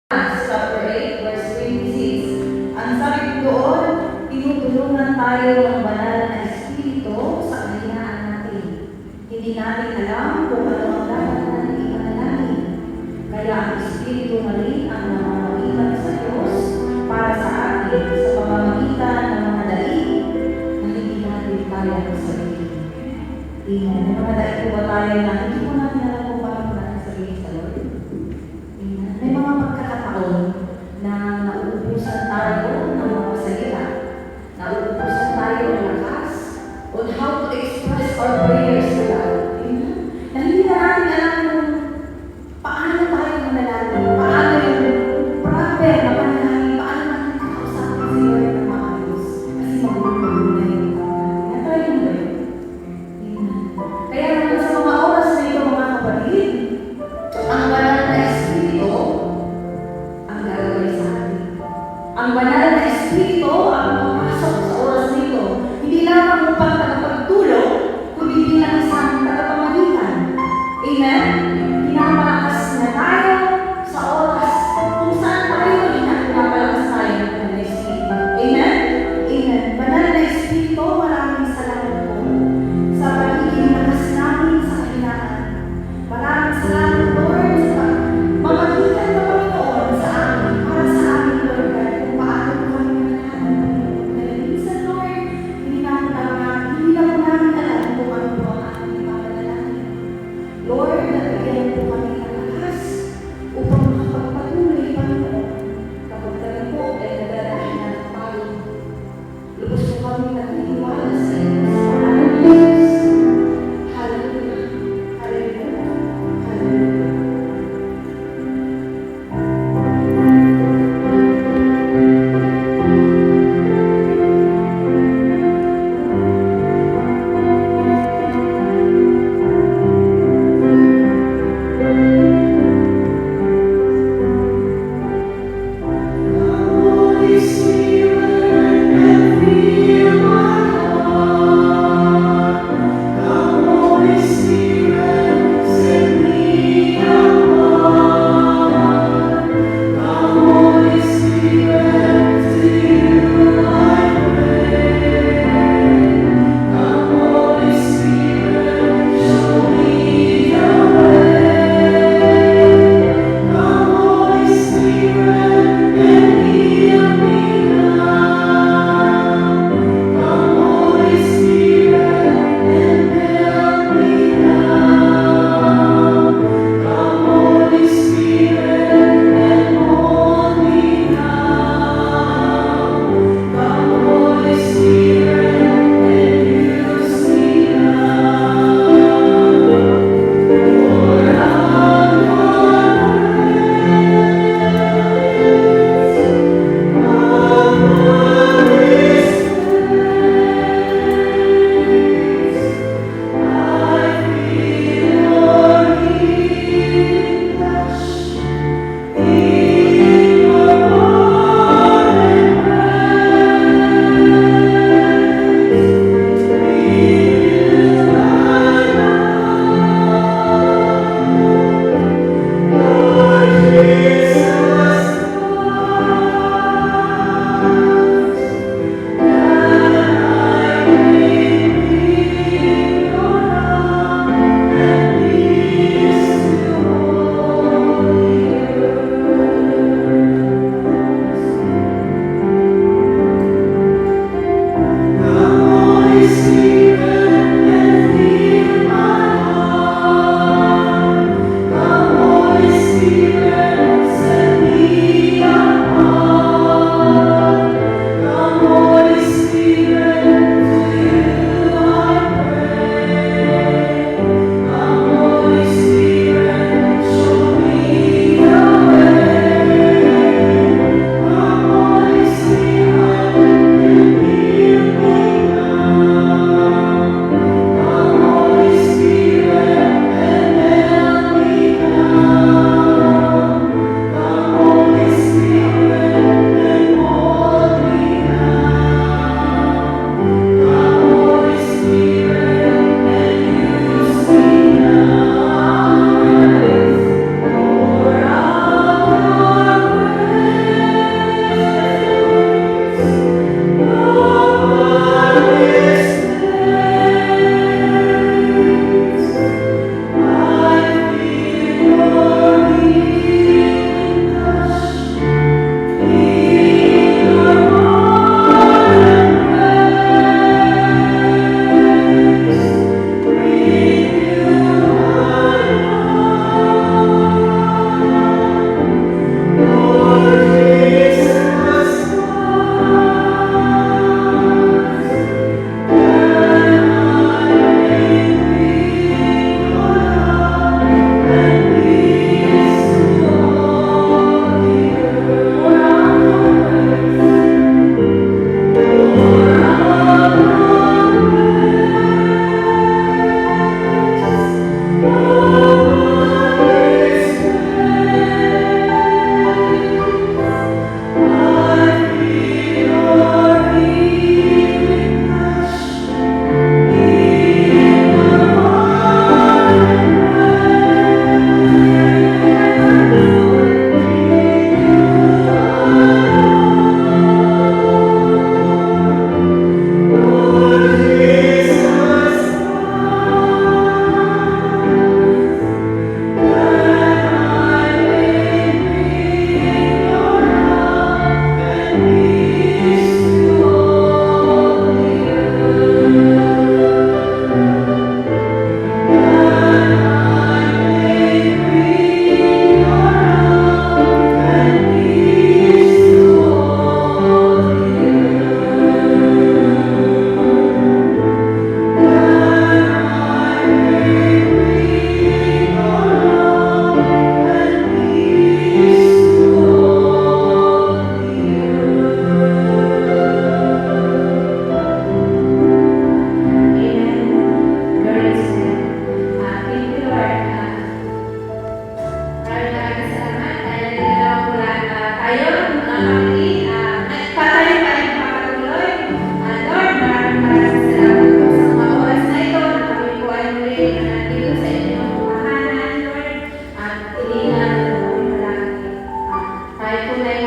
chapter 8, verse 26. Ang sabi ko doon, tinutulungan tayo ng banal na Espiritu sa kahinaan natin. Hindi natin alam kung ano ang dapat natin ipanalangin. Kaya ang Espiritu na rin ang namamagitan sa Diyos para sa atin sa pamamagitan ng mga daig na hindi natin kaya sabihin. Amen. May mga daig po ba tayo na hindi po natin alam kung paano natin sabihin sa Lord? Amen. May mga pagkakataon na nauubusan tayo ng mga salita, nauubusan tayo ng lakas on how to express our prayers to God. Amen. Na hindi na natin alam kung paano tayo manalangin, paano yung proper na panalangin, paano natin kakausapin si Lord ng maayos. Kasi magugulo na yung panalangin. Natry mo ba yun? Amen. Kaya naman sa mga oras na ito, mga kapatid, ang banal na Espiritu ang gagawin sa atin. Ang banal na Espiritu ang papasok sa oras nito. Hindi lamang upang tagapagtulong, kundi bilang isang tagapamagitan. Amen? Pinapalakas na tayo sa oras kung saan tayo pinapalakas tayo ng banal na Espiritu. Amen? Amen. Banal na Espiritu, maraming salamat po sa pagiging lakas namin sa kahinaan. Maraming salamat, Lord, sa pamamagitan ng Panginoon sa amin, para sa amin, Lord God, kung paano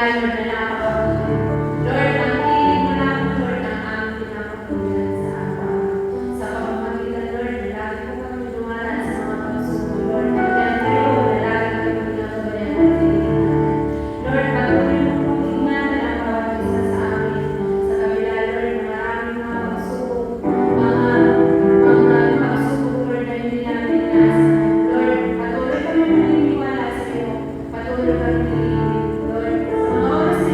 kabila, Lord, na napakabuti. Lord, ang hiling mo lang, Lord, ang aming pinapatulan sa araw. Sa pamamagitan, Lord, na lagi po kami dumaran sa mga pagsubok, Lord. Hanggang kayo, na lagi kami pinagabayan at pinagabayan. Lord, patuloy mo pong ingatan ang bawat isa sa amin. Sa kabila, Lord, na maraming mga pagsubok, mga pagsubok, Lord, na hindi namin inaasahan. Lord, patuloy kami maniniwala sa iyo. Patuloy kami, Lord, sa mga oras na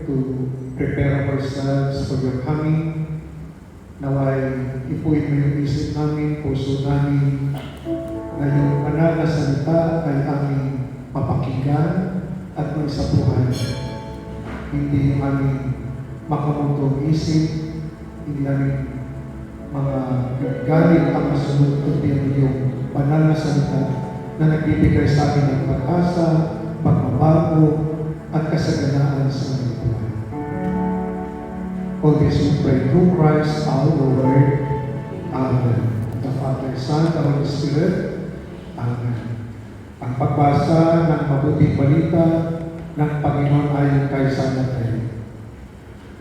to prepare ourselves for your coming. Naway, ipuin mo yung isip namin, puso namin, na yung banal na salita ay aming papakinggan at maisabuhay. Hindi yung aming makamutong isip, hindi namin mga galit ang masunod kundi yung banal na salita na nagbibigay sa amin ng pag-asa, pagbabago, at kasaganaan sa aming buhay. All this we pray through Christ our Lord. Amen. The Father, Son, the Holy Spirit. Amen. Ang pagbasa ng mabuting balita ng Panginoon ayon kay San Mateo.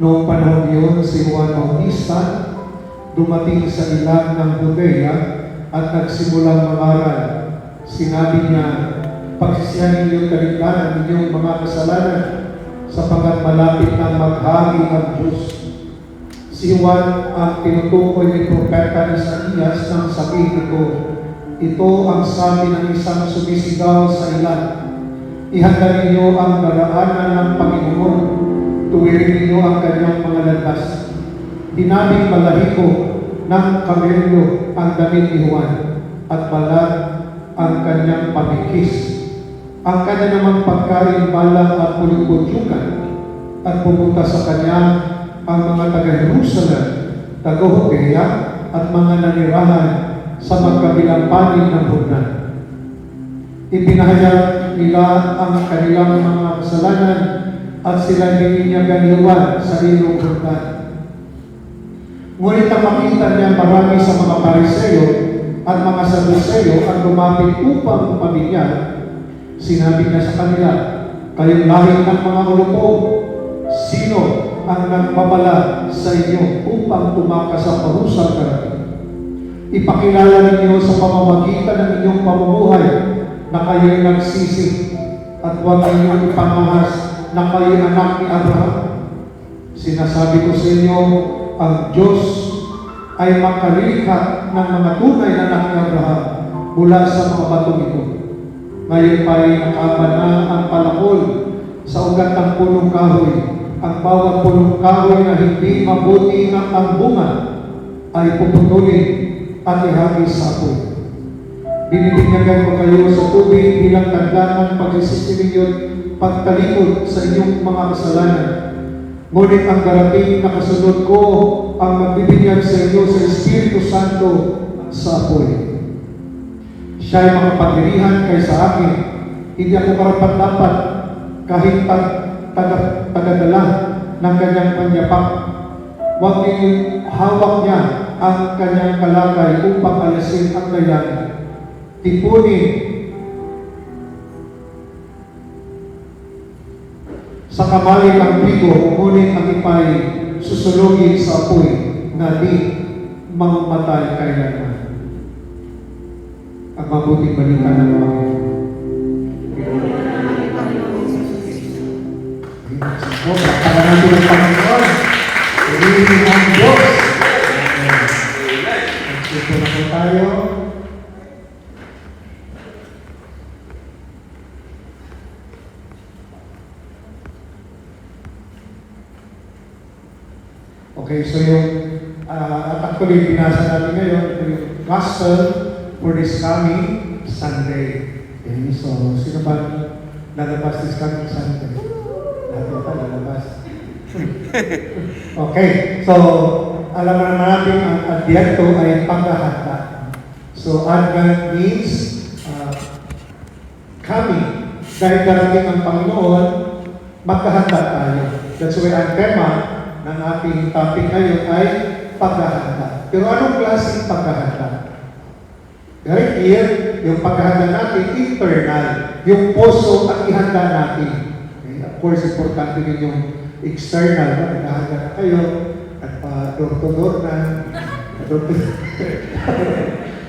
Noong panahon yun, si Juan Bautista dumating sa ilang ng Judea at nagsimulang mangaral. Sinabi niya, pagsisihan ninyong kaligtanan ninyong mga kasalanan sapagkat malapit na maghari ang Diyos. Si Juan ang tinutukoy ni Propeta Isaías nang sabihin ito, ito ang sabi ng isang sumisigaw sa ilan. Ihanda ninyo ang daraanan ng Panginoon, tuwirin ninyo ang kanyang mga landas. Dinaming balahibo ng kamelyo ang damit ni Juan at balat ang kanyang pamikis. Ang kanya namang pagkain balang at puliputyukan at pumunta sa kanya ang mga taga-Jerusalem, taga-Judea at mga nanirahan sa magkabilang panig ng Jordan. Ipinahayag nila ang kanilang mga kasalanan at sila bininyagan ni Juan sa ilog Jordan. Ngunit ang makita niya marami sa mga Pariseo at mga Saduceo ang lumapit upang pamilya, sinabi niya sa kanila, kayong lahi ng mga ulupong, sino ang nagpabala sa inyo upang tumakas sa parusang darating? Ipakilala ninyo sa pamamagitan ng inyong pamumuhay na kayo'y nagsisi at huwag ninyong ipangahas na kayo'y anak ni Abraham. Sinasabi ko sa inyo, ang Diyos ay makalilikha ng mga tunay na anak ni Abraham mula sa mga batong ito. Ngayon pa ay nakaba na ang palakol sa ugat ng punong kahoy. Ang bawat punong kahoy na hindi mabuti ng ang bunga ay puputulin at ihagis sa apoy. Binibinyagan ko kayo sa tubig bilang tanda ng pagsisisi ninyo pagtalikod sa inyong mga kasalanan. Ngunit ang darating na kasunod ko ang magbibinyag sa inyo sa Espiritu Santo sa apoy. Siya ay makapagdirihan kaysa akin. Hindi ako karapat-dapat kahit tagadala ng kanyang panyapak. Huwag niyong hawak niya ang kanyang kalagay upang alisin ang layani. Tipunin sa kamali ang trigo, ngunit ang ipay susulugin sa apoy na di mamamatay kailanman. Ang mabuting balita ng Panginoon. Bakala natin ang Panginoon. Pilihin ang Diyos. Ito na po tayo. Okay, so yung actually binasa natin ngayon, ito yung gospel for this coming Sunday. Okay, so sino ba lalabas this coming Sunday? Lahat pa lalabas. Okay, so alam na naman natin ang Advento ay paghahanda. So Advent means coming. Dahil darating ang Panginoon, maghahanda tayo. That's why ang tema ng ating topic ngayon ay paghahanda. Pero anong klaseng paghahanda? Very clear, yung paghahanda natin, internal. Yung puso ang ihanda natin. Okay? Of course, importante din yung external. Naghahanda na kayo at pa-door-to-door na.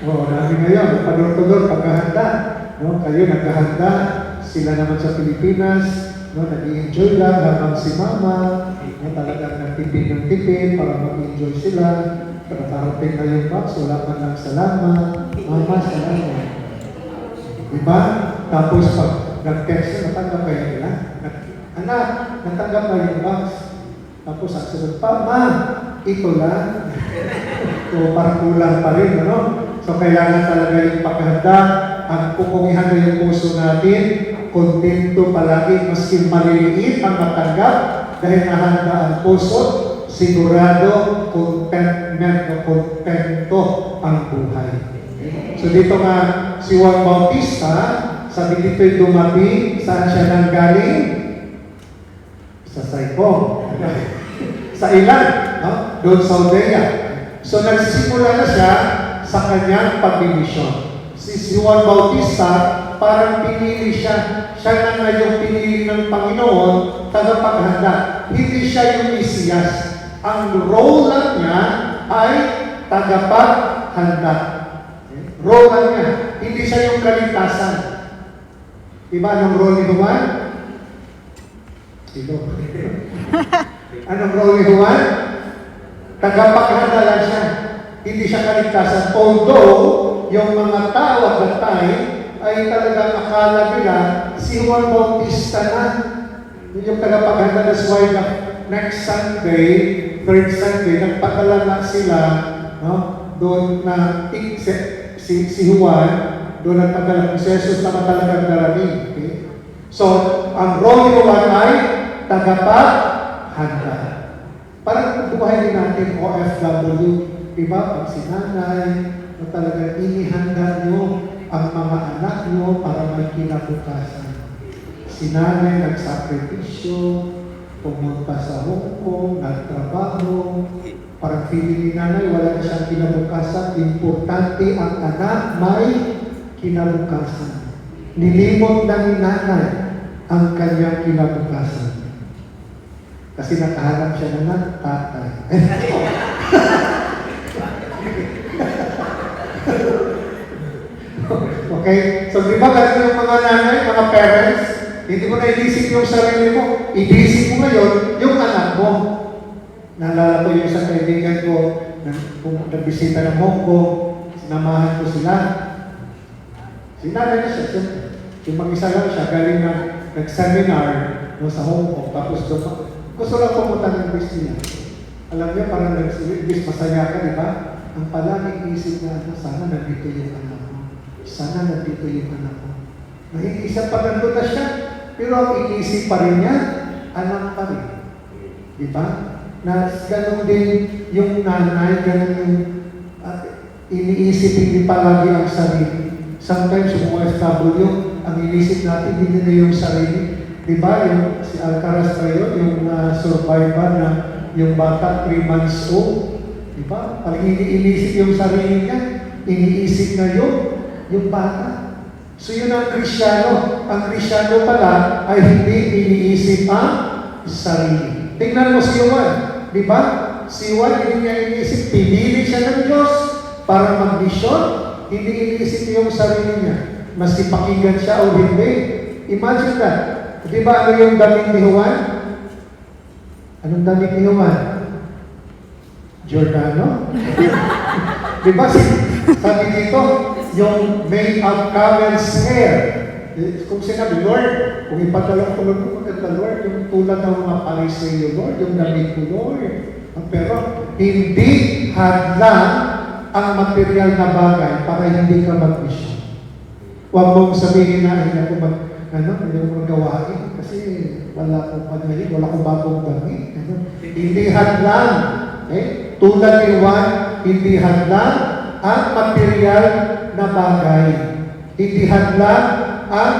Oo, namin ngayon, pa-door-to-door, paghahanda. No? Kayo naghahanda, sila naman sa Pilipinas, no, nag-i-enjoy lang habang si Mama, no, talagang nagtipid ng tipid para mag-enjoy sila. Parating na yung box, wala man lang salamat. Mama, salamat. Diba? Tapos pag nag-text na, natanggap kayo nila. Anak, natanggap na yung box. Tapos ang sunod pa, ma, ito lang. So parang kulang pa rin, ano? So kailangan talaga yung paghanda at kung ihanda yung puso natin, kontento palagi, maski maliliit ang matanggap dahil nahanda ang puso, sigurado kontento ang buhay. So dito nga si Juan Bautista, sabi dito yung dumating, saan siya nanggaling? Sa Saipong. Sa ilan? No? Doon sa Judea. So nagsisimula na siya sa kanyang pagbimisyon. Si Juan Bautista, parang pinili siya. Siya na ngayong pinili ng Panginoon, tagapaghanda. Hindi siya yung Mesiyas. Ang role lang niya ay tagapaghanda. Role lang niya. Hindi siya yung kaligtasan. Diba anong role ni Juan? Sino? Anong role ni Juan? Tagapaghanda lang siya. Hindi siya kaligtasan. Although, yung mga tao at that time ay talagang akala nila si Juan Bautista na. Yung tagapaghanda, that's why next Sunday, third Sunday, nagpadala na sila, no? Doon na si Juan, doon nagpadala si Jesus na talagang darating. Okay? So, ang role ni Juan ay tagapaghanda. Parang buhay din natin OFW, diba? Pag si nanay, na talagang inihanda nyo ang mga anak nyo para may kinabukasan. Si nanay nagsakripisyo, pumunta sa Hong Kong, nagtrabaho, parang feeling ni nanay, wala na siyang kinabukasan. Importante ang anak may kinabukasan. Nilimot na ni nanay ang kanyang kinabukasan. Kasi nakahanap siya na ng tatay. Okay? So, di ba ganito yung mga nanay, mga parents, hindi mo na inisip yung sarili mo. Inisip mo ngayon yung anak mo. Naalala ko yung isang kaibigan ko, nagbisita ng Hong Kong, sinamahan ko sila. Sinanay na siya, siyempre. Yung mag-isa lang siya, galing na nag-seminar no, sa Hong Kong, tapos doon, gusto lang pumunta ng bis niya. Alam niyo, parang nag-bis, masaya ka, di ba? Ang palaging isip na, sana nandito yung anak mo. Sana nandito yung anak mo. Nahiisip pa nandun na siya, pero ang inisip pa rin niya, anak pa rin. Di ba? Na ganun din yung nanay, ganun yung iniisip hindi palagi ang sarili. Sometimes yung OFW, ang inisip natin, hindi na yung sarili. Di ba, yung si Alcaraz pa yun, yung survivor na yung bata 3 months old. Di ba? Pag iniisip yung sarili niya, iniisip na yung bata. So yun ang Kristyano. Ang Kristyano pala ay hindi iniisip ang sarili. Tingnan mo si Juan. Di ba? Si Juan, hindi niya iniisip. Pinili siya ng Diyos para mag-mission. Hindi iniisip yung sarili niya. Maski pakinggan siya o hindi. Imagine that. Di ba ano yung damit ni Juan? Anong damit ni Juan? Giordano? Di ba sabi dito, yung made of camel's hair. Kung sinabi, Lord, kung ipadala ko Lord, maganda Lord, yung tulad ng mga Pariseyo, Lord, yung damit ko, Lord. Pero hindi hadlang ang material na bagay para hindi ka mag-mission. Huwag mong sabihin na, hindi ako hindi mo magawain kasi wala akong panahin, wala akong bagong damit. Hindi hadlang. Tulad ni Juan, hindi hadlang ang material na bagay. Hindi hadlang ang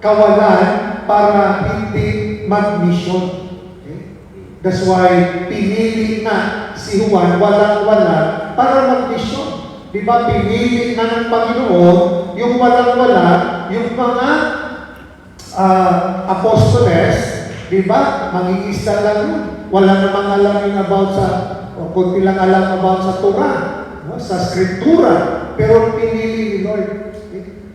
kawalan para hindi mag-mission. That's why pinili na si Juan walang-wala para mag-mission. Di ba pinili na ng Panginoon yung walang-wala, yung mga apostoles, di ba? Mangingisda lang yun. Wala namang alamin about sa, o kunti lang alam about sa Torah, no? Sa Skriptura. Pero pinili ni Lord.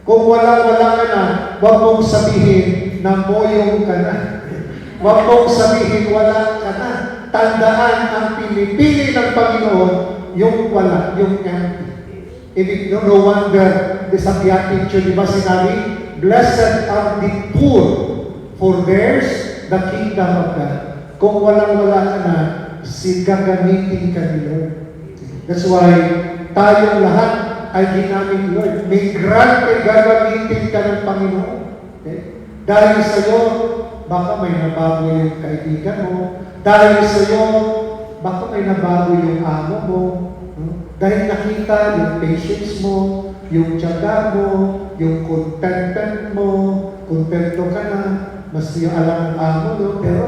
Kung wala ka na, huwag mong sabihin na moyong ka na. Huwag mong sabihin wala ka na. Tandaan ang pinipili ng Panginoon, yung wala, yung empty. No wonder, sa Beatitude, di ba sinabi, blessed are the poor, for theirs the kingdom of God. Kung walang-wala ka na, gagamitin ka ni Lord. That's why tayong lahat ay ginamit ni Lord. May grant ay gagamitin ka ng Panginoon. Okay? Dahil sa iyo, baka may nabago yung kaibigan mo. Dahil sa iyo, baka may nabago yung amo mo. Dahil nakita yung patience mo, yung tiyaga mo, yung contentment mo, kontento ka na, mas yung alam ng amo mo, pero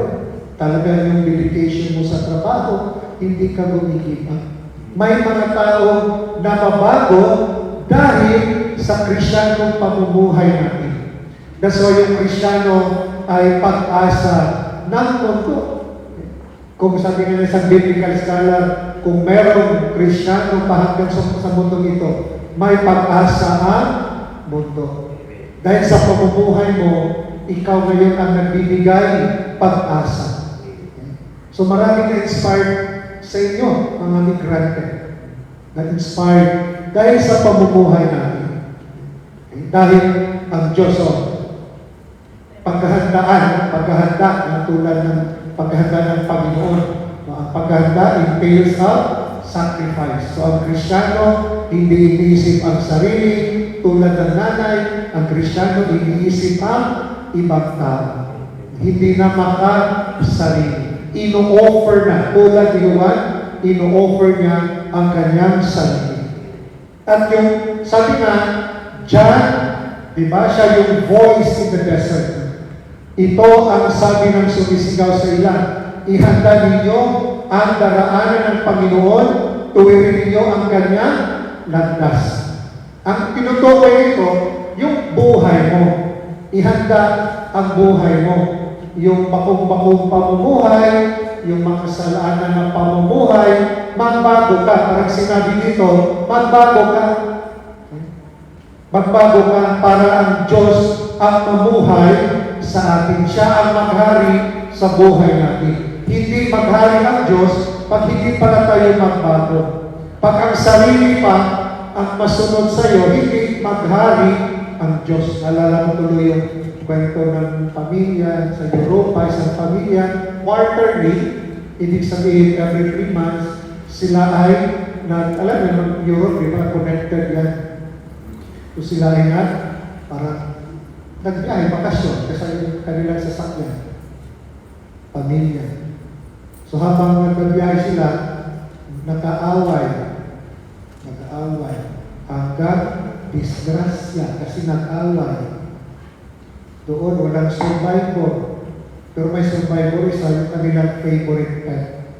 talaga yung dedication mo sa trabaho, hindi ka gumigiba. May mga tao na mabago dahil sa Kristiyanong pamumuhay natin. That's why yung Kristiyano ay pag-asa ng mundo. Kung sabi nga ng isang biblical scholar, kung merong Kristiyano pa hanggang sa mundong ito, may pag-asa ang mundo. Dahil sa pamumuhay mo, ikaw ngayon ang nagbibigay pag-asa. So maraming na-inspired sa inyo, mga migrante. Na-inspired dahil sa pamumuhay natin. Dahil ang Diyos, paghahanda na tulad ng paghahanda ng Panginoon. Ang paghahanda entails of sacrifice. So ang Kristiyano, hindi iniisip ang sarili, tulad ng nanay, ang Kristiyano, iniisip ang ibang tao. Hindi na makasarili. Ino-offer na, tulad ni Juan, ino-offer niya ang kanyang sarili. At yung, sabi nga, John, di ba, siya yung voice in the desert. Ito ang sabi ng sumisigaw sa ilan, ihanda ninyo ang daraanan ng Panginoon, tuwirin ninyo ang kanyang landas. Ang tinutukoy nito, yung buhay mo. Ihanda ang buhay mo. Yung bakong-bakong pamumuhay, yung mga kasalanan ng pamumuhay, magbago ka. Parang sinabi dito, magbago ka. Magbago ka para ang Diyos ang mamuhay sa atin. Siya ang maghari sa buhay natin. Hindi maghari ang Diyos pag hindi pala tayo magbago. Pag ang sarili pa ang masunod sa iyo, hindi maghari ang Diyos. Nalala mo tuloy yung kwento ng pamilya sa Europa, isang pamilya, quarterly, ibig sabihin every 3 months, sila ay, alam mo, ng Europe, di ba, connected yan. So sila ay parang nagbiyahe, bakasyon, kasi yung kanilang sasakyan, pamilya. So habang nagbiyahe sila, nag-aaway, hanggang disgrasya, kasi nag-aaway. Doon, walang survivor. Pero may survivor, isa yung kanilang favorite pet.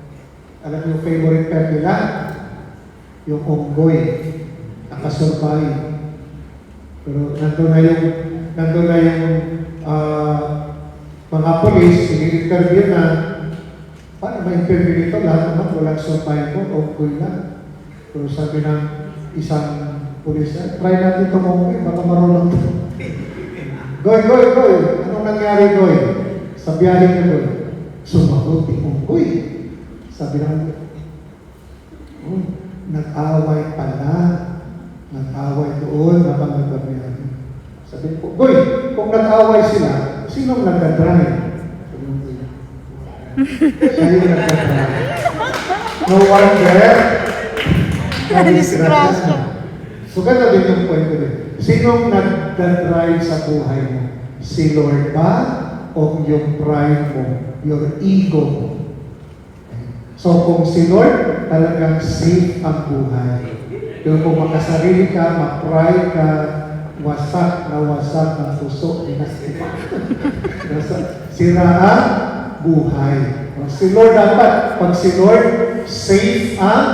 Alam yung favorite pet nila? Yung unggoy. Nakasurvive. Pero nandun na yung mga polis, ini-interview na, paano ma-interview nito? Lahat naman, walang survivor, unggoy lang. Pero sabi ng isang polis, try natin itong unggoy, baka marunong ito. Goy! Anong nangyari, Goy? Sa biyahe niya, Goy. Sumagot yung unggoy. Sabi lang, nag-away pala. Nag-away doon habang nagbabiyahe. Sabi ko, Goy, kung nag-away sila, sinong nagdadrive? Siya yung nagdadrive. No one there. Disgrasya. So, ganda din yung kwento din. Sinong nagdadrive sa buhay mo? Si Lord ba o yung pride mo? Your ego mo? So, kung si Lord, talagang safe ang buhay. Pero kung makasarili ka, ma-pride ka, wasak ang puso, sira ang buhay. Si Lord dapat, pag si Lord, safe ang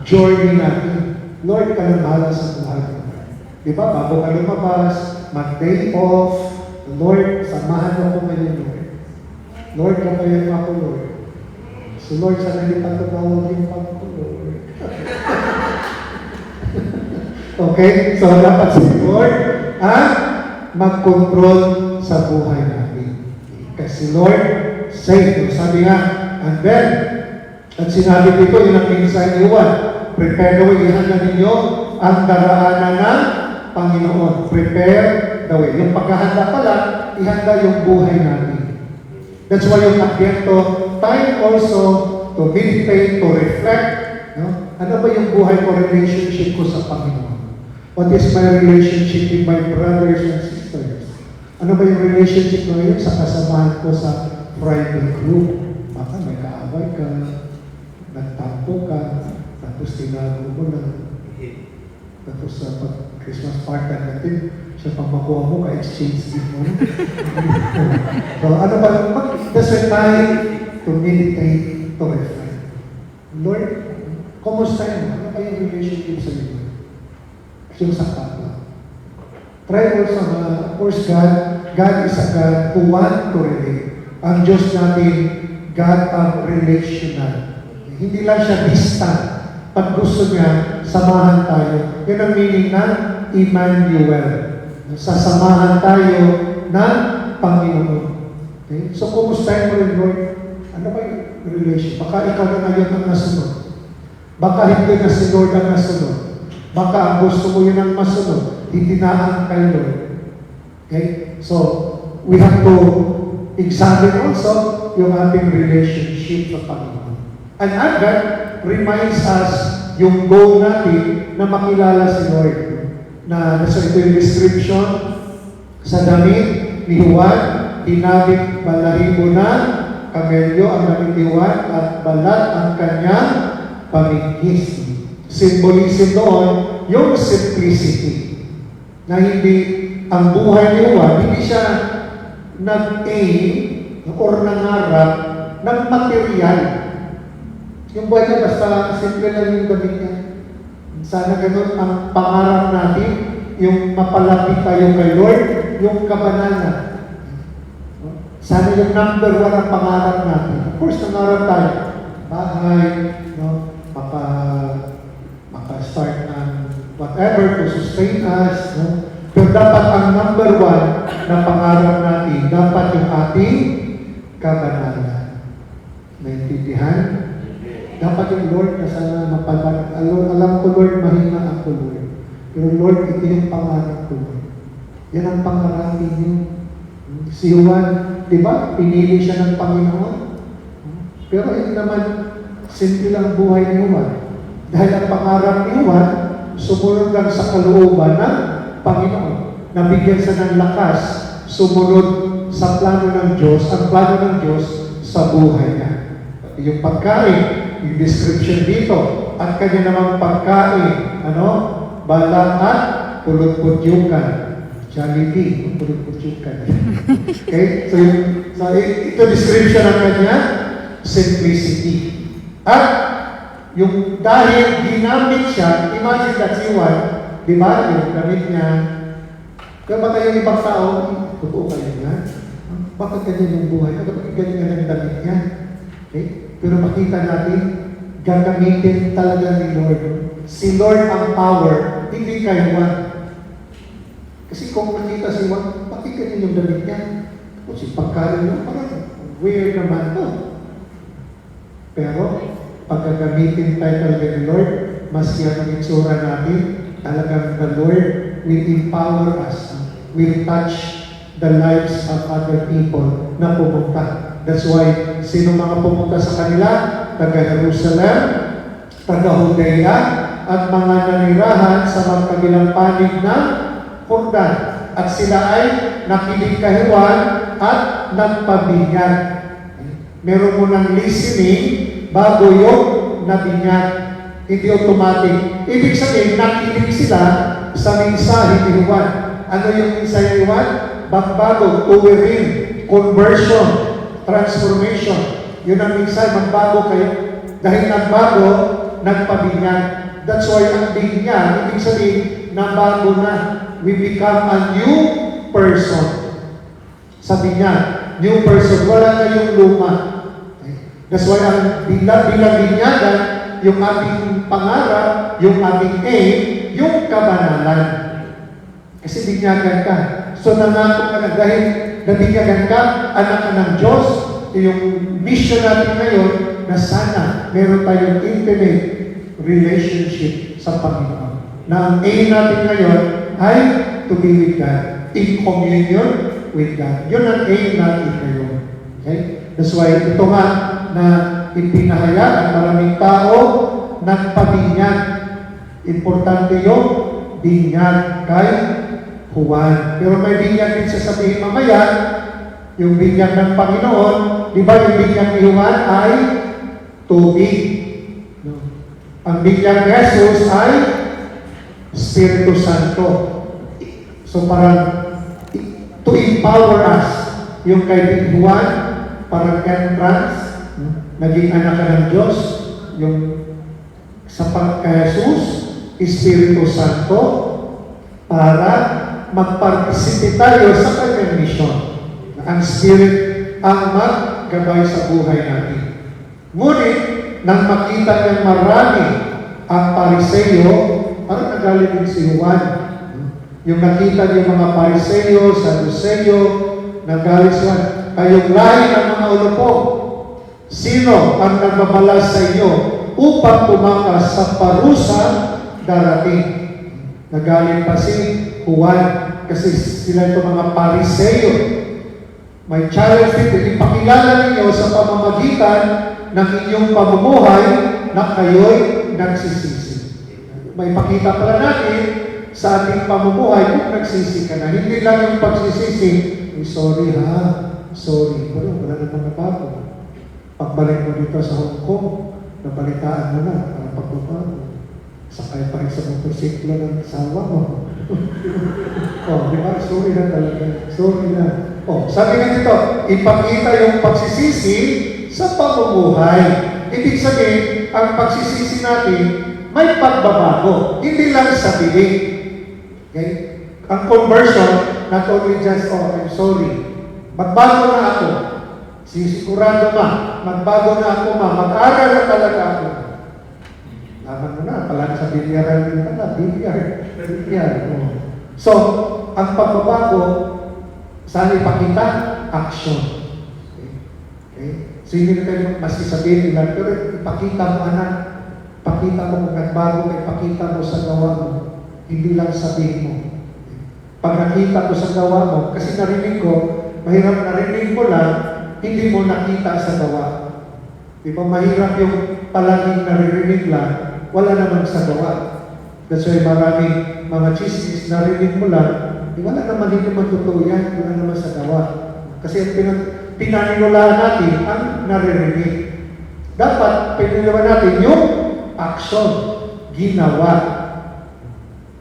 journey natin. Lord, ka nang bahala sa buhay mo. Di ba, bago ka lumabas, mag-day off, Lord, samahan mo ko ngayon, Lord. Lord, kapayan mo ako, Lord. So, Lord, sana hindi patutawag yung pag ko, Lord. Okay? So, dapat si Lord mag-control sa buhay natin. Kasi Lord, safe. Sabi nga, and then, at sinabi dito, yun ang insight ni Juan, prepare the way, ihanda ninyo ang daraanan ng Panginoon. Prepare the way. Yung paghahanda pala, ihanda yung buhay natin. That's why yung Advento, time also to meditate, to reflect. No? Ano ba yung buhay ko, relationship ko sa Panginoon? What is my relationship with my brothers and sisters? Ano ba yung relationship ko ngayon sa kasamahan ko sa private group? Baka may kaaway ka, nagtampo ka, tapos tinago mo lang. Tapos sa Christmas party natin, siya pang makuha mo, ka-exchange gift mo. So ano ba, that's a time to meditate, to reflect. Lord, kumusta yun? Ano ba yung relationship sa iyo? Yung sa kapwa. Try also na, of course, God is a God who want to relate. Ang Diyos natin, God of relational. Hindi lang siya distant. Pag gusto niya, samahan tayo. Yan ang meaning ng Emmanuel. Sasamahan tayo ng Panginoon. Okay? So, kumustahin mo rin, Lord? Ano ba yung relation? Baka ikaw na ngayon ang nasunod. Baka hindi na si Lord ang nasunod. Baka ang gusto mo yun ang masunod. Hindi na ang kay Lord. Okay? So, we have to examine also yung ating relationship sa Panginoon. And that reminds us yung goal natin na makilala si Lord. Na nasa ito yung description sa damit ni Juan, tinabik balahibo na kamelyo ang damit ni Juan at balat ang kanyang pamingkis. Symbolism doon yung simplicity. Na hindi ang buhay ni Juan, hindi siya nag-aim or nangarap ng material. Yung buhay niya basta simple lang yung damit niya. Sana ganun ang pangarap natin, yung mapalapit tayo kay Lord, yung kabanalan. Sana yung number one ang pangarap natin. Of course, nangarap tayo. Bahay, no? Maka-start ng whatever to sustain us. No? Pero dapat ang number one na pangarap natin, dapat yung ating kabanalan. Naintindihan? Dapat yung Lord na sana mapalag. Alam ko, Lord, mahina ako, Lord. Pero Lord, ito yung pangarap ko, Lord. Yan ang pangarap ninyo. Si Juan, di ba? Pinili siya ng Panginoon. Pero hindi naman simple lang buhay ni Juan. Dahil ang pangarap ni Juan, sumunod lang sa kalooban ng Panginoon. Nabigyan siya ng lakas, sumunod sa plano ng Diyos, ang plano ng Diyos sa buhay niya. Yung pagkain, yung description dito, at kanya namang pagkain, balat at pulot-putyukan. Jollibee, pulot-putyukan. Okay? So ito description ng kanya, simplicity. At yung dahil ginamit siya, imagine that si Juan, di ba, yung gamit niya, kaya ba kayo ibang tao, totoo kayo niya? Bakit ganyan yung buhay? Bakit ganyan ang damit niya? Okay? Pero makita natin, gagamitin talaga ni Lord. Si Lord ang power, hindi kay Juan. Kasi kung makita si Juan, bakit ganyan yung damit niya? O si pagkain niya, parang weird naman to. Pero, pag gagamitin tayo talaga ni Lord, mas yan ang itsura natin, talagang the Lord will empower us, will touch the lives of other people na pumunta. That's why, sino mga pumunta sa kanila? Taga-Jerusalem, taga-Judea, at mga nanirahan sa magkabilang panig ng Jordan. At sila ay nakinig kay Juan at nagpabinyag. Meron mo ng listening bago yung nabinyag. Hindi automatic. Ibig sabihin, nakinig sila sa mensahe ni Juan. Ano yung mensahe ni Juan? Bagbago, tuwirin, conversion, transformation. Yun ang minsan, magbago kayo. Dahil nagbago, nagpabinyag. That's why ang binyag, ibig sabihin, nabago na. We become a new person. Sabi niya, new person. Wala na yung luma. That's why ang bilang binyagan, yung ating pangarap, yung ating aim, yung kabanalan. Kasi binyagan ka. So nangako ka na dahil nabinyagan ka, anak ka ng Diyos, yung mission natin ngayon na sana meron tayong intimate relationship sa Panginoon. Na ang aim natin ngayon ay to be with God, in communion with God. Yun ang aim natin ngayon. Okay? That's why ito nga na ipinahayag ang maraming tao nagpabinyag. Importante yung binyag kay Juan. Pero may binyag din sasabihin mamaya, yung binyag ng Panginoon, di ba yung binyag ni Juan ay tubig. No? Ang binyag ni Jesus ay Espiritu Santo. So parang to empower us, yung kay Juan, parang entrance, naging anak ka ng Diyos, yung sa kay Jesus, Espiritu Santo, para mag-participate tayo sa kanyang mission. Ang Spirit ang maggabay sa buhay natin. Ngunit, nang makita ng marami ang Pariseo, parang nagalit din si Juan. Yung nakita niyo mga Pariseo, Saduceo, nagalit siya, kayong lahi ng mga ulupong. Sino ang nagbabalas sa inyo upang tumakas sa parusa darating? Nagalit pa si Juan kasi sila ito mga Pariseo. May challenge dito, ipakilala ninyo sa pamamagitan ng inyong pamumuhay na kayo'y nagsisisi. May pakita pala natin sa ating pamumuhay kung nagsisi ka na. Hindi lang yung pagsisisi, sorry ha, sorry, pero wala namang nabago. Pagbalik mo dito sa Hong Kong, nabalitaan mo na, para pagbabago. Sakay pa rin sa motorsiklo ng asawa mo. Di ba? Sorry na talaga. Sorry na. Sabi nga dito, ipakita yung pagsisisi sa pamumuhay. Ibig sabihin, ang pagsisisi natin, may pagbabago. Hindi lang sa bibig. Okay? Ang conversion, not only just, I'm sorry. Magbago na ako. Sisigurado magbago na ako mag-aral na talaga ako. Laman mo na, pala sa bilyaran din pala, bilyar. So, ang pagbabago, saan ipakita? Action. Okay? So, hindi na kayo masisabihin nila, pero ipakita mo anak, pakita mo kung nagbago, ipakita mo sa gawa mo. Hindi lang sabihin mo. Pag nakita ko sa gawa mo, kasi narinig ko, mahirap narinig mo lang, hindi mo nakita sa gawa. Di ba mahirap yung palaging naririnig lang, wala naman sa gawa. That's why maraming mga chismis, narinig mo lang, wala naman hindi matotoo yan, wala naman sa gawa. Kasi pinaninulaan natin ang naririnig. Dapat pinaninulaan natin yung action, ginawa.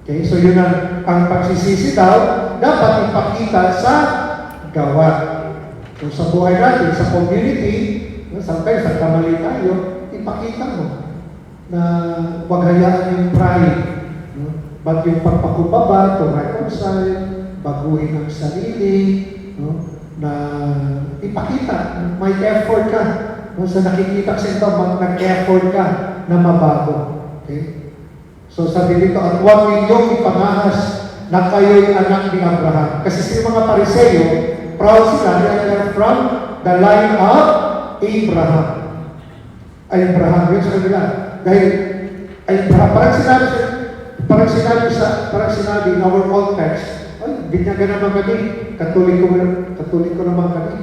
Okay, so yun ang pagsisisi daw, dapat ipakita sa gawa. So sa buhay natin, sa community, sometimes nagkamali tayo, ipakita mo na huwag hayaan yung pride. Ba't yung pagpakumbaba, to reconcile, baguhin ang sarili, na ipakita, may effort ka. Sa nakikita sa ito, nag-effort ka na mabago. Okay? So sabi dito, at huwag ninyong ipangahas na kayo'y anak ni Abraham. Kasi sila mga Pariseo, proud sila, they are from the line of Abraham. Abraham, yun sa kanila. Dahil Abraham, parang sinabi in our old text, binyagan naman kami, katoliko naman kami.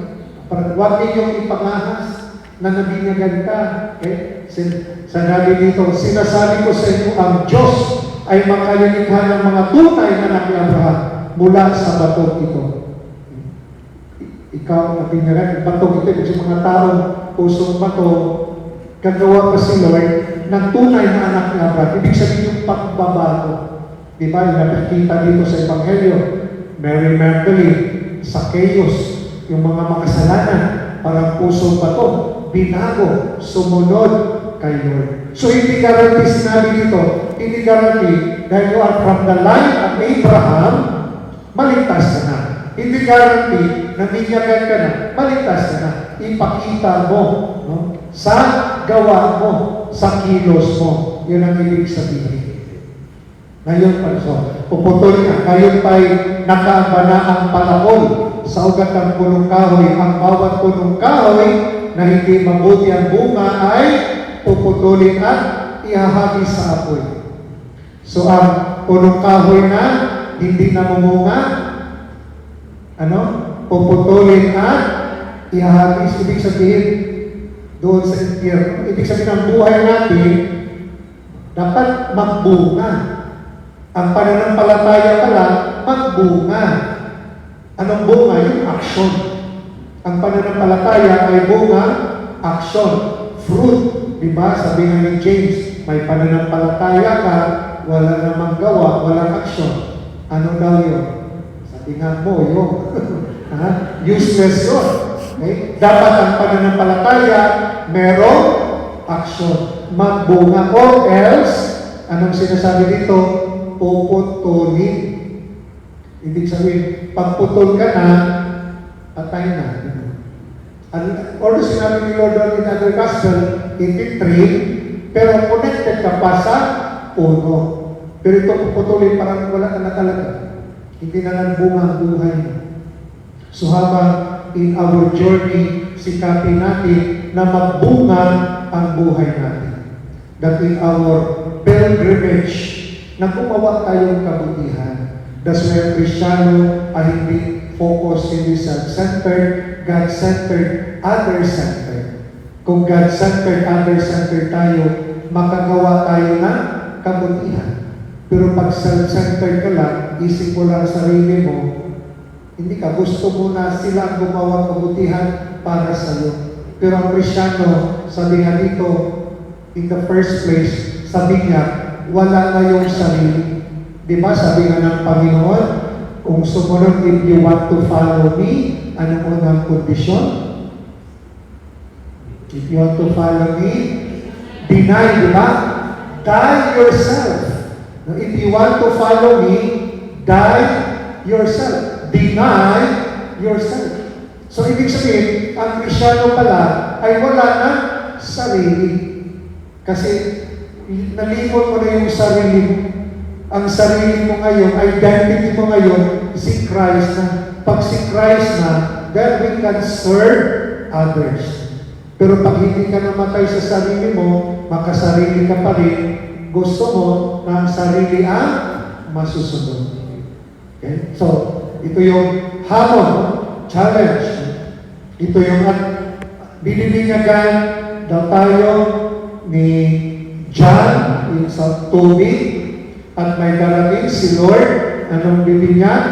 Parang huwag ninyong ipangahas na nabinyagan ka. Okay? Sinabi dito, sinasabi ko sa inyo, ang Diyos ay makalilikha ng mga tunay na anak ni Abraham mula sa batong ito. Ikaw ang pinyagan, batong ito, yung mga taong pusong bato, gagawa pa si Lord ng tunay na anak ni Abraham. Ibig sabihin yung pagbabago. Di ba? Yung nakikita dito sa Ebanghelyo, Mary Magdalene, Zacchaeus, yung mga makasalanan, parang pusong bato, binago, sumunod kay Lord. So hindi guarantee sinabi dito, hindi guarantee dahil you are from the line of Abraham, maligtas ka na. Hindi guarantee na binyagan ka na, maligtas ka na. Ipakita mo sa gawa mo, sa kilos mo. Yun ang ibig sabihin. Ngayon pa, puputol na, ngayon pa'y nakaabana ang panahon sa ugat ng punong kahoy. Ang bawat punong kahoy na hindi mabuti ang bunga ay puputulin at ihahagi sa apoy. So ang punong kahoy na hindi namumunga, puputulin at ihahagis. Ibig sabihin, doon sa impyerno, ibig sabihin ang buhay natin, dapat magbunga. Ang pananampalataya pala, magbunga. Anong bunga? Yung action. Ang pananampalataya ay bunga, action, fruit. Diba? Sabi nga ni James, may pananampalataya ka, wala namang gawa, walang action. Ano daw yun? Sabi nga mo, yun. Useless yun. Okay? Dapat ang pananampalataya, merong action. Magbunga. Or else, anong sinasabi dito? Puputulin. Ibig sabihin, pagputol ka na, patay na. Although sinabi ni Lord in other gospel, ititrim, pero connected ka pa sa puno. Pero ito puputulin, parang wala ka na talaga. Hindi na lang bunga ang buhay mo. So habang in our journey, sikapin natin na magbunga ang buhay natin. That in our pilgrimage, na gumawa tayong kabutihan. That's why Kristiyano ay hindi focused, hindi self-centered, God-centered, other-centered. Kung God-centered, other-centered tayo, makagawa tayo ng kabutihan. Pero pag self-centered ka lang, isip mo lang sarili mo, hindi ka, gusto mo na sila gumawa kabutihan para sa iyo. Pero ang Kristiyano, sabi nga dito, in the first place, sabi niya, wala na yung sarili. Diba, sabi nga ng Panginoon, kung sumunod, if you want to follow me, anong unang kondisyon? If you want to follow me, deny, diba? Die yourself. Now, if you want to follow me, die yourself. Deny yourself. So, ibig sabihin, ang Kristiyano pala ay wala na sarili. Kasi, nalimot mo na yung sarili mo. Ang sarili mo ngayon, identity mo ngayon, si Christ na. Pag si Christ na, then we can serve others. Pero pag hindi ka namatay sa sarili mo, makasarili ka pa rin, gusto mo na ang sarili ang masusunod. Okay? So, ito yung hamon, challenge. Ito yung binibinyagan daw tayo ni John sa tubig at may darating si Lord. Anong bibinyag?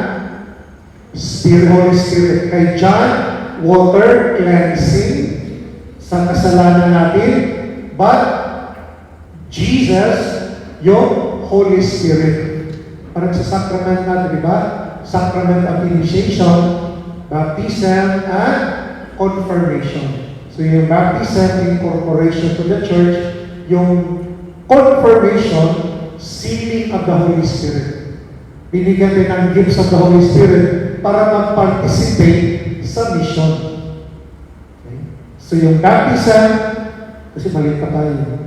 Holy Spirit. Kay John, water cleansing sa kasalanan natin. But Jesus, yung Holy Spirit. Parang sa sacrament natin, di ba? Sacrament of initiation, baptism, and confirmation. So yung baptism, incorporation to the church, yung confirmation, sealing of the Holy Spirit. Binigyan din ang gifts of the Holy Spirit para mag-participate sa mission. Okay? So yung baptism, kasi mali pa tayo.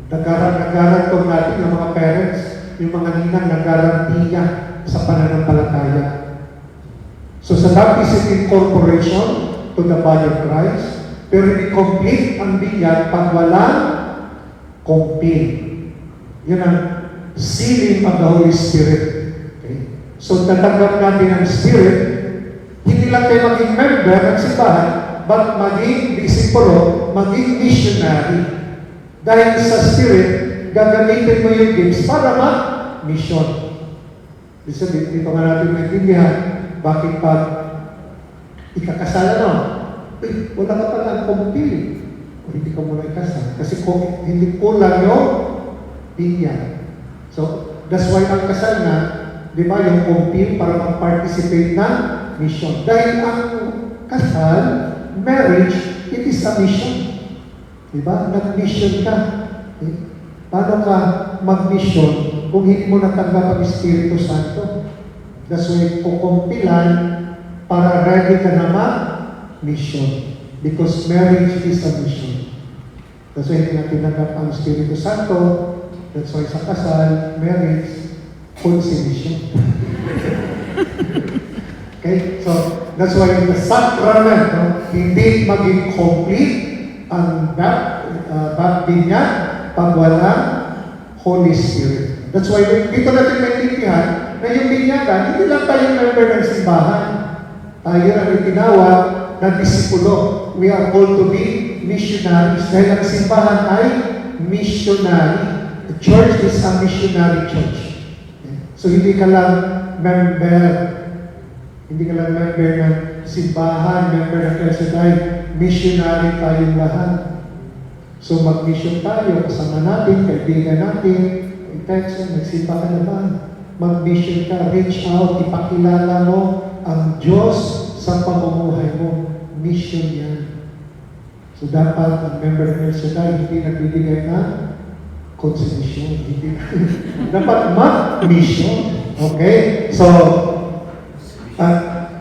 Nagaran natin ng mga parents, yung mga ninang nagarantiya sa pananampalataya. So sa baptism, incorporation to the body of Christ, pero hindi complete ang binyag pag walang complete. Yan ang sealing of the Holy Spirit. Okay? So tatanggap natin ang Spirit, hindi lang tayo maging member ng simbahan, but maging disipulo, maging missionary. Dahil sa Spirit, gagamitin mo yung gifts para mag-mission. Dito nga natin maintindihan, bakit pag ikakasala no? Wala ka palang kumpili. O hindi ka muna ikasal. Kasi kung hindi kulang yung binyag. So, that's why ang kasal na, di ba, yung kumpil para mag-participate ng mission. Dahil ang kasal, marriage, it is a mission. Di ba? Nag-mission ka. Paano ka mag-mission kung hindi mo natanggap ang Espiritu Santo? That's why kukumpilan para ready ka na mag-mission. Because marriage is a mission. That's why hindi natin tinanggap ang Espiritu Santo. That's why sa kasal, marriage, consummation. Okay? So, that's why the sacrament, no, hindi maging complete ang binyag pag walang Holy Spirit. That's why dito natin maintindihan na yung binyagan, hindi lang tayo member ng simbahan. Tayo ang itinawag na disipulo. We are called to be missionaries. Dahil ang simbahan ay missionary. The church is a missionary church. So hindi ka lang member ng simbahan, member ng LCDI, missionary tayong lahat. So mag-mission tayo, kasama natin, kaibigan natin, i-text, nagsimba ka na ba? Mag-mission ka, reach out, ipakilala mo ang Diyos sa pamumuhay mo. Mission yan. So dapat ang member ng LCDI hindi nagbibigay ng consumption. Hindi. Dapat mag-mission. Okay? So,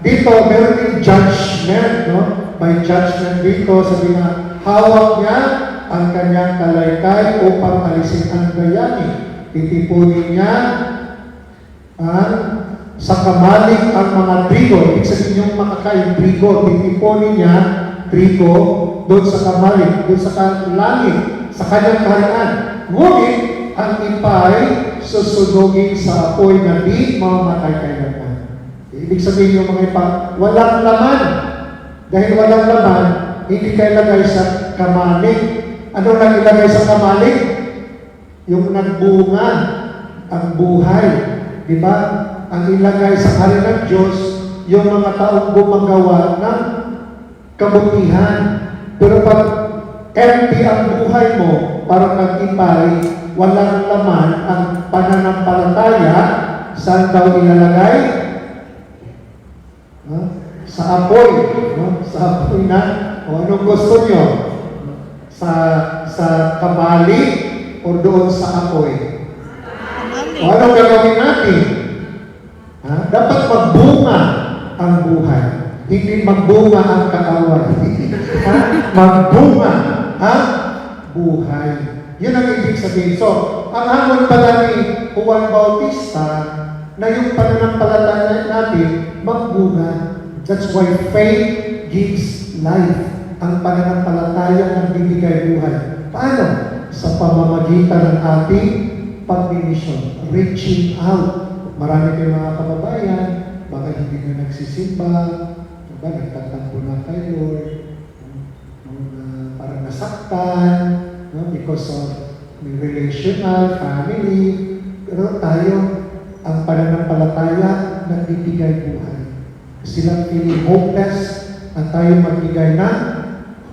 dito, meron yung judgment, no? By judgment dito, sabi na, hawak niya ang kanyang kalaykay upang alisin ang bayani. Titipunin niya sa kamalig ang mga trigo. Ibig sabihin yung makakain trigo. Titipunin niya trigo doon sa kamalig, doon sa langit, sa kanyang kaharian. Ngunit, ang ipay susunugin sa apoy na di mamamatay kailanman. Ibig sabihin yung mga ipa, walang laman. Dahil walang laman, hindi kayo lagay sa kamalig. Ano lang ilagay sa kamalig? Yung nagbunga, ang buhay. Di ba? Ang ilagay sa hari ng Diyos, yung mga taong gumagawa ng kabutihan. Pero pag empty ang buhay mo, para nag-ipay, walang laman ang pananampalataya, saan daw ilalagay? Sa apoy. No? Sa apoy na, o anong gusto nyo? Sa kamali o doon sa apoy? O anong gagawin natin? Dapat magbunga ang buhay. Hindi magbunga ang kaaway. Magbunga ang buhay. Yun ang ibig sabihin. So, ang hamon pala ni Juan Bautista na yung pananampalataya natin magbunga. That's why faith gives life. Ang pananampalataya ng bibigay buhay. Paano? Sa pamamagitan ng ating pag-mission. Reaching out. Marami kayong mga kababayan, baka hindi na nagsisimba, diba, nagtatampo na kay Lord, parang nasaktan, no? Because of relational, family. Pero tayo, ang pananampalataya, nagbibigay buhay. Silang feeling hopeless, at tayo magbigay ng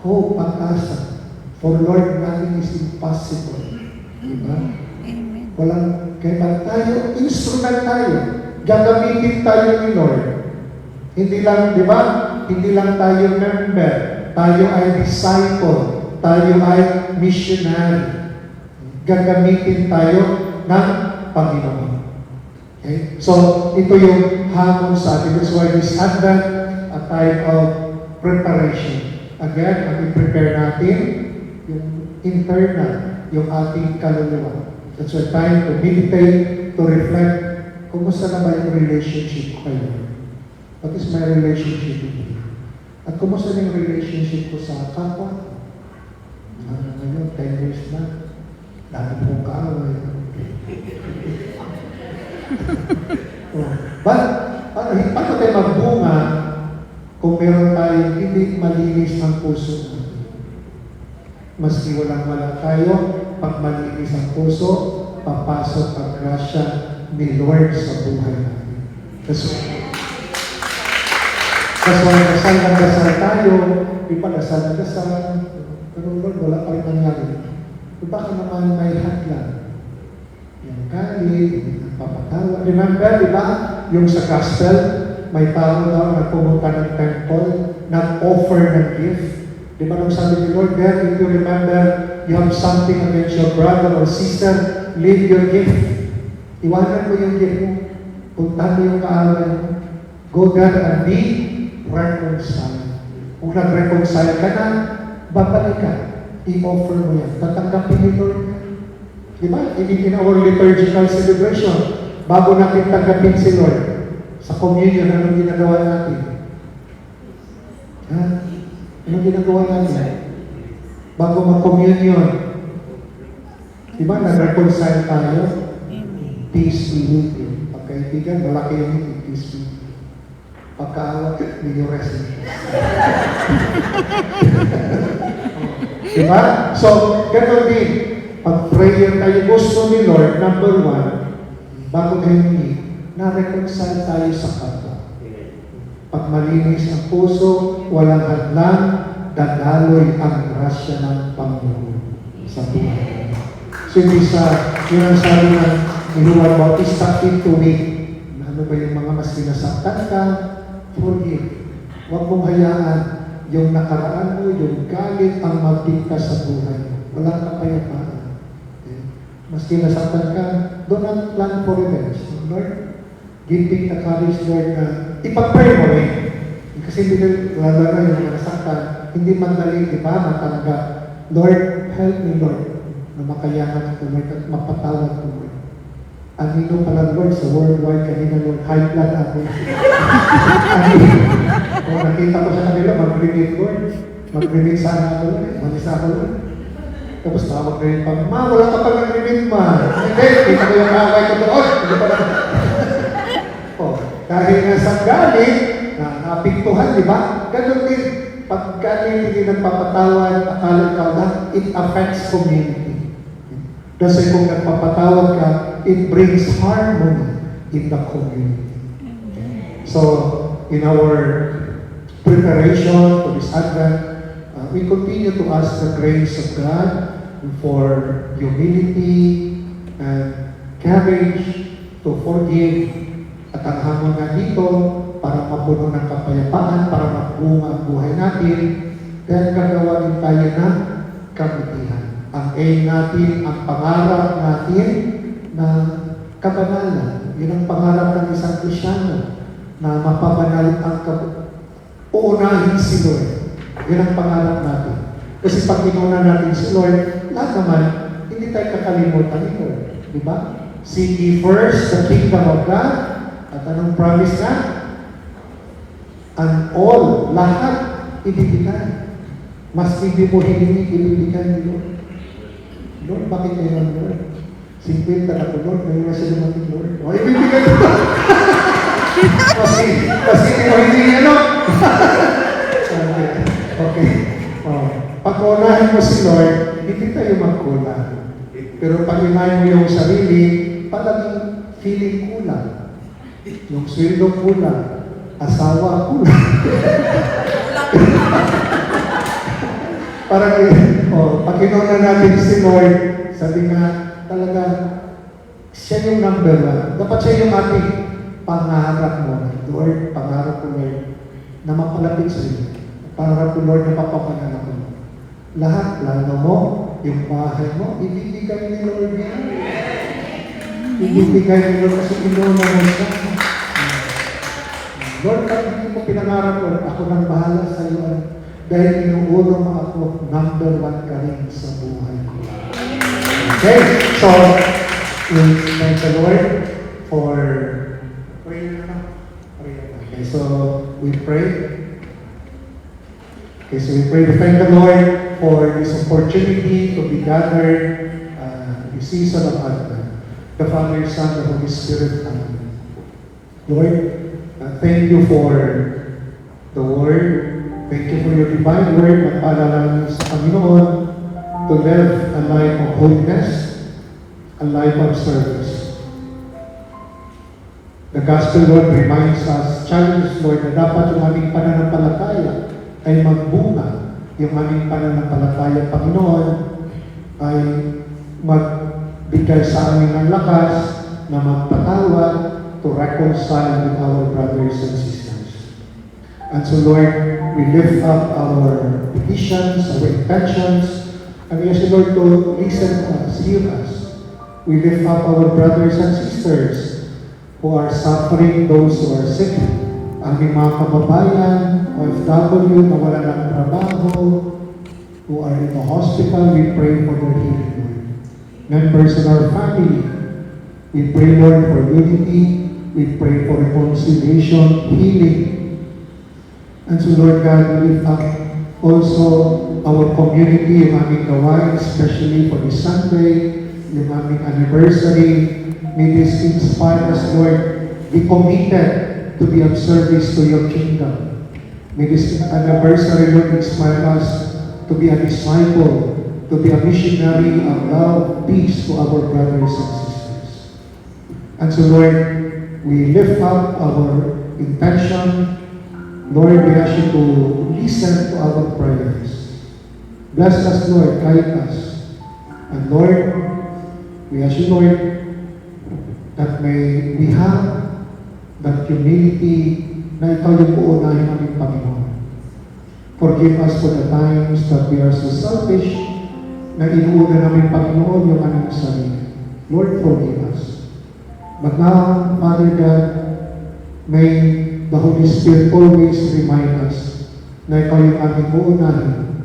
hope, pag-asa. For Lord, nothing is impossible. Diba? Walang, kaya tayo, instrument tayo. Gagamitin tayo ni Lord. Hindi lang, di ba? Hindi lang tayo member. Tayo ay disciple. Tayo ay missionary. Gagamitin tayo ng Panginoon. Okay? So, ito yung hamon sa atin. That's why this Advent, a time of preparation. Again, ang i-prepare natin, yung internal, yung ating kaluluwa. That's why time to meditate, to reflect, kumusta na ba yung relationship ko kayo? What is my relationship with you? At kumusta na yung relationship ko sa kapwa? Ngayon, 10 years na, dati pong kaaway. Paano tayo magbunga kung meron tayong hindi malinis ang puso natin? Maski walang tayo, pag malinis ang puso, papasok ang grasya ni Lord sa buhay natin. That's why dasal ng dasal tayo, di ba dasal ng dasal, pero Lord, wala pa rin nangyari. Di ba ka naman may hadlan? Yung galit, yung papatawa. Remember, di ba, yung sa gospel, may tao daw na pumunta ng temple, nag-offer ng gift. Di ba nung sabi ni Lord, there, if you remember, you have something against your brother or sister, leave your gift. Iwanan mo yung gift mo. Puntahan mo yung kaaway mo. Go there and be reconciled. Kung nag-reconcile ka na, babalik ka. I-offer mo yan. Tatanggapin ni Lord. Di ba? In our liturgical celebration, bago natin tanggapin si Lord, sa communion, anong ginagawa natin? Anong ginagawa natin? Bago mag-communion, di ba, nag-reconcile tayo? Peace be with you. Pagkaibigan, malaki yung peace be with you. Pagkaawa, may you rest in peace. Diba? So, gano'n din. Pag prayer tayo, gusto ni Lord, number one, bago tayo humingi, na-reconcile tayo sa kapwa. Pag malinis ang puso, walang hadlang, dadaloy ang grasya ng Panginoon sa buhay. So, hindi yun ang sabi ng ni Juan Bautista, into me. Ano ba yung mga mas sinasaktan ka? Forgive. Huwag mong hayaan yung nakaraan mo, yung galit ang magdikta sa buhay mo. Walang kapayapaan. Okay? Maski nasaktan ka, do not plan for revenge. Lord, give me the courage, Lord, na ipag-pray mo rin. Kasi hindi lalo na yung nasaktan, hindi madali, di ba, matanggap. Lord, help me, Lord, na makayanan ko, Lord, at mapatawad ko, Lord. Anino pala, Lord, sa worldwide kanina, Lord, high blood ako. Kung nakita ko sa kanila, mag-remit, Lord. Mag-remit sana ako, Lord. Manis ako, Lord. Tapos tawag na yun pa, Ma, wala ka pa nag-remit, Ma. Hindi, kita ko yung kaaway ko doon. Hindi pa na. Oh, dahil nga sa galit, na napiktuhan, di ba? Ganun din. Pag galit, hindi nagpapatawad, akala ka na, it affects community. Kasi kung nagpapatawad ka, it brings harmony in the community. So, in our preparation for this Advent, we continue to ask the grace of God for humility and courage to forgive. At ang hamon nga dito, para mapuno ng kapayapaan, para magbunga ang buhay natin, dahil gagawa din tayo ng kabutihan. Ang aim natin, ang pangarap natin na kabanalan. Yun ang pangarap ng isang Kristyano, na mapabanal ang uunahin si Lord. Yun ang pangarap natin. Kasi pag inuna natin si Lord, lahat naman, hindi tayo kakalimutan ni Lord. Di ba? Seek ye first the kingdom of God. At anong promise na? And all, lahat, ibibigay. Mas hindi mo hiningi, ibibigay ni Lord. Lord, bakit kayo ng Lord? 50 na ako, Lord, may na siya dumating, Lord. O, ibibigay ko ba? Kasi hindi mo hiningi, ano? Okay. Oh. Pag unahin mo si Lord, hindi tayo magkulang. Pero pag inahin mo yung sarili, palaging feeling kulang. Yung sweldo kulang. Asawa kulang. Parang, pag inuna natin si Lord, sabi nga, talaga, siya yung number one. Dapat siya yung ating pangarap mo. Lord, pangarap ko, Lord, na mapalapit sa iyo. Pangarap ko, Lord, na papapangarap mo. Lahat, plano mo, yung bahay mo, ibibigay ni Lord yan. Ibibigay ni Lord kasi inuna mo siya. Lord, pag hindi mo pinangarap ko, ako nang bahala sa iyo. Dahil inuulo mo ako, number one ka rin sa buhay ko. Okay, so, we thank the Lord for prayer. Okay, so we pray. Okay, so we pray to thank the Lord for this opportunity to be gathered this season of Advent. The Father, Son, the Holy Spirit. Amen. Lord, thank you for the Word. Thank you for your divine word na paalala sa Panginoon to live a life of holiness, a life of service. The Gospel, Lord, reminds us, challenges, Lord, na dapat yung aming pananampalataya ay magbunga. Yung aming pananampalataya, Panginoon, ay magbigay sa amin ng lakas na magpatawad to reconcile with our brothers and sisters. And so, Lord, we lift up our petitions, our intentions, and we ask you, Lord, to listen to us, hear us. We lift up our brothers and sisters who are suffering, those who are sick, aming mga kababayan, OFW, na wala ng trabaho, who are in the hospital, we pray for their healing, Lord. Members in our family, we pray, Lord, for unity, we pray for reconciliation, healing. And so, Lord God, we lift up also our community, yung aming gawain, especially for this Sunday, yung aming anniversary. May this inspire us, Lord, be committed to to be of service to your kingdom. May this anniversary, Lord, inspire us to be a disciple, to be a missionary of love, peace to our brothers and sisters. And so, Lord, we lift up our intention. Lord, we ask you to listen to our prayers. Bless us, Lord, guide us. And Lord, we ask you, Lord, that may we have that humility na ikaw yung uunahin namin, Panginoon. Forgive us for the times that we are so selfish na inuuna namin, Panginoon, yung aming sarili. Lord, forgive us. But now, Father God, may the Holy Spirit always remind us na ikaw yung aming uunahin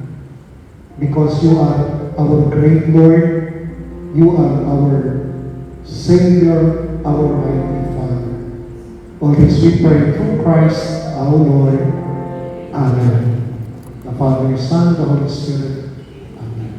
because you are our great Lord, you are our Savior, our mighty Father. All this we pray through Christ our Lord. Amen. The Father, Son, the Holy Spirit. Amen.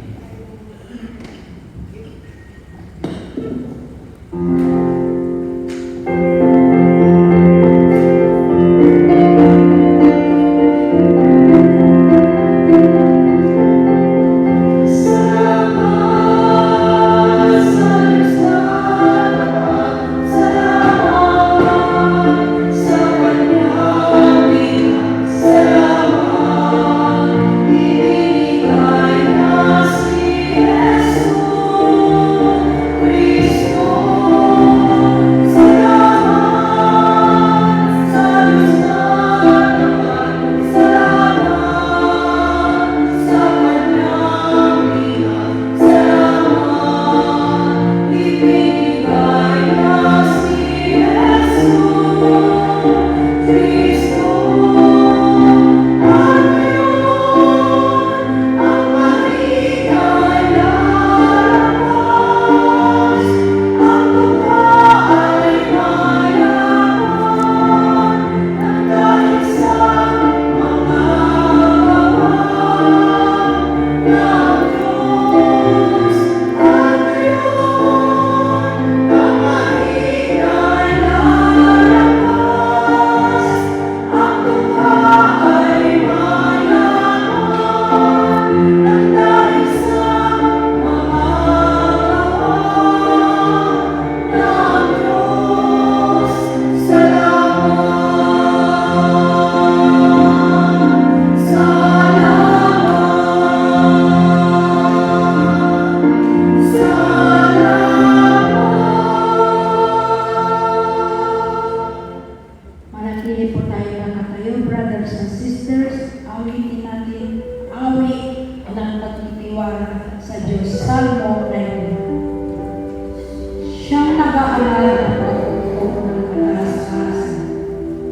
Manatili po tayo nakatayo, brothers and sisters. Awitin natin, awit ng pagtitiwala sa Diyos. Salmo 90. Siyang nag-aalala ng pagtutok ng kalas-kasan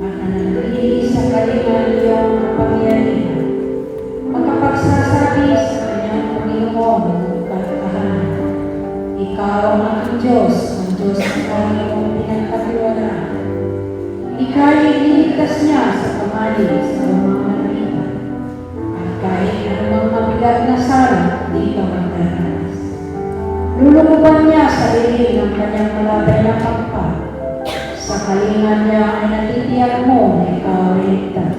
at nananatili sa kalingan niyong kapangyarihan. Magkapagsasabi sa kanyang Panginoon at tahanan. Ikaw ang aking Diyos, ang Diyos ng Panginoon pinagkatiwalaan. Ika'y iniligtas niya sa pamalig sa mga manitan. At kahit anumang mabigat na sala, di ka magdadanas. Lulukuban niya sa lilim ng kanyang malabay na pagpag. Sa kalingan niya ay natitiyak mo na ikaw ay ligtas.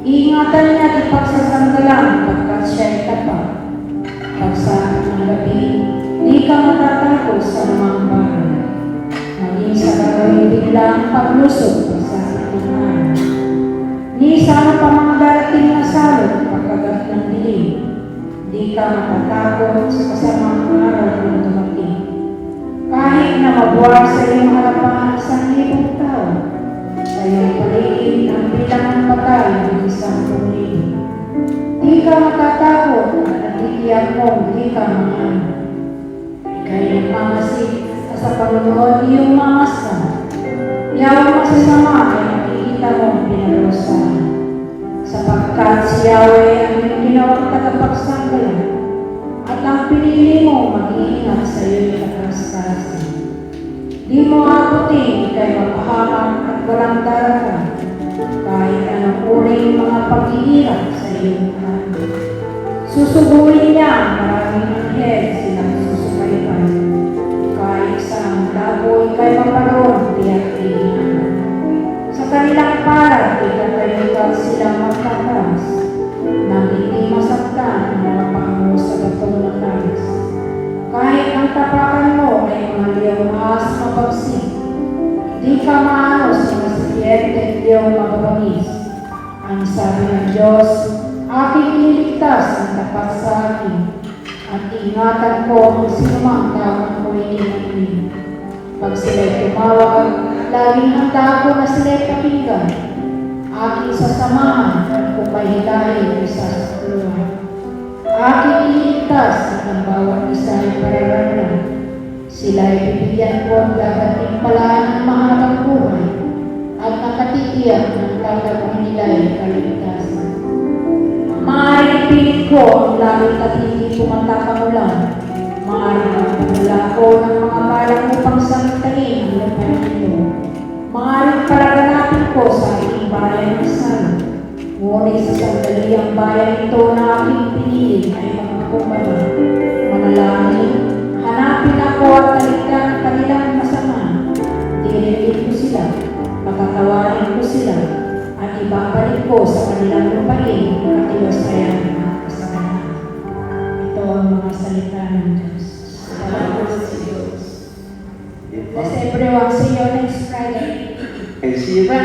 Iingatan niya at ipagsasandalan pagkat siya ay tapat. Pagsapit ng gabi, di ka matatakot sa mga bahay. Maging sa gagawin biglang paglusog sa ating ni sana pa mga darating na salot pagkagat ng dilim. Di ka matatakot sa kasamang araw ng dumating. Kahit na mabuwag sa iyong harapan sa libong tao, sa iyong paligid ang bilang ng patay ng 10,000. Di ka matatakot at natitiyak mo, di ka manghano. Ika'y nagmamasik sa Panginoon iyong mamasdan. Yawang masasama ay nakikita mong pinarusahan. Sapagkat si Yahweh ang iyong ginawang tagapagsanggalan at ang pinili mo mag-iingat sa iyong kataskasan. Di mo abutin ika'y mapahamak at walang darating kahit anong uring mga paghihirap sa iyong hati. Susugurin niya ang maraming anghel silang susubaybay. Kahit sa ang laboy kay maparoon, tiyak-tiginan. Sa kanilang para ikatayugan silang magtakas, nang hindi masaktan ang mga pango sa gatong na talis. Kahit ang tapakan mo ay mga liyong mas mapagsik, di ka maanos sa masikip at liyong mababangis. Ang sabi ng Diyos, aking iniligtas ang tapat sa akin, at ingatan ko ang sinumang taong ako'y inagin. Pag sila'y tumawag, laging handa ko na sila'y pakinggan. Aking sasamahan at kung may hilahin isa sa kuluhan. Aking iniligtas at ang bawat isa ay pararanan. Sila'y bibigyan ko ang dadating palaan ng mahabang buhay at nakatitiyak ng tatagawin nila'y kaligtasan. Maaaring pilit ko ang langit at hindi pumatapang ulan. Maaaring magpapala ko ng mga balang upang samantayin ang lupain nito. Maaaring palaganapin ko sa aking bayan ng salo. Ngunit sa sandali ang bayan ito na aking pinili ay magkukumaba. Manalangin, hanapin ako at talikdan ang kanilang masama. Dinilin ko sila, pakatawarin ko sila, at ibabalik ko sa kanilang lupain ang katiwasayan at kasalanan. Ito ang mga salita ng Diyos. Salamat sa Diyos. Let's everyone see you next Friday. And see you When